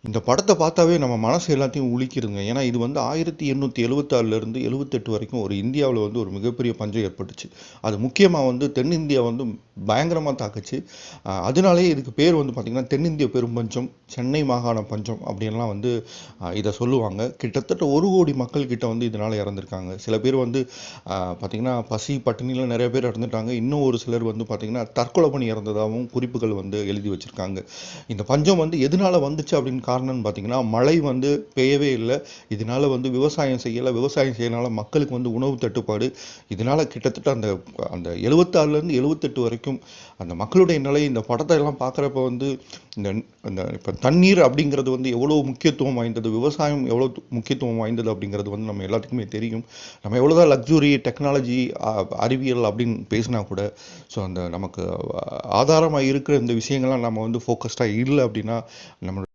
இந்த படத்த பார்த்தாவே நம்ம மனசு எல்லாத்தையும் உலுக்கிருங்க. ஏன்னா, இது வந்து 1876லேருந்து 78 வரைக்கும் ஒரு இந்தியாவுல வந்து ஒரு மிகப்பெரிய பஞ்சம் ஏற்பட்டுச்சு. அது முக்கியமா வந்து தென்னிந்தியா வந்து பயங்கரமா தாக்குச்சு. அதனாலேயே இதுக்கு பேர் வந்து பார்த்தீங்கன்னா, தென்னிந்திய பெரும்பஞ்சம், சென்னை மாகாண பஞ்சம் அப்படின்லாம் வந்து இத சொல்லுவாங்க. கிட்டத்தட்ட 1,00,00,000 மக்கள் கிட்ட வந்து இதனால இறந்திருக்காங்க. சில பேர் வந்து பார்த்தீங்கன்னா, பசி, பட்டினியில நெறைய பேர் இறந்துட்டாங்க. இன்னும் ஒரு சிலர் வந்து பார்த்தீங்கன்னா, தற்கொலை பண்ணி இறந்ததாவும் குறிப்புகள் வந்து எழுதி வச்சிருக்காங்க. இந்த பஞ்சம் வந்து எதனால வந்துச்சு அப்படின்னு காரணம்னு பார்த்தீங்கன்னா, மழை வந்து பெய்யவே இல்ல. இதனால வந்து விவசாயம் செய்யல. விவசாயம் செய்யறனால மக்களுக்கு வந்து உணவு தட்டுப்பாடு. இதனால கிட்டத்தட்ட அந்த அந்த 76லேருந்து 78 வரைக்கும் அந்த மக்களுடைய நிலை இந்த படத்த எல்லாம் பார்க்குறப்ப வந்து இந்த இந்த இப்ப தண்ணீர் அப்படிங்கிறது வந்து எவ்வளோ முக்கியத்துவம் வாய்ந்தது, விவசாயம் எவ்வளோ முக்கியத்துவம் வாய்ந்தது அப்படிங்கிறது வந்து நம்ம எல்லாத்துக்குமே தெரியும். நம்ம எவ்வளோதான் லக்ஸுரி, டெக்னாலஜி, அறிவியல் அப்படின்னு பேசினா கூட, ஸோ அந்த நமக்கு ஆதாரமா இருக்கிற இந்த விஷயங்கள்லாம் நம்ம வந்து ஃபோக்கஸ்டா இல்ல அப்படின்னா, நம்ம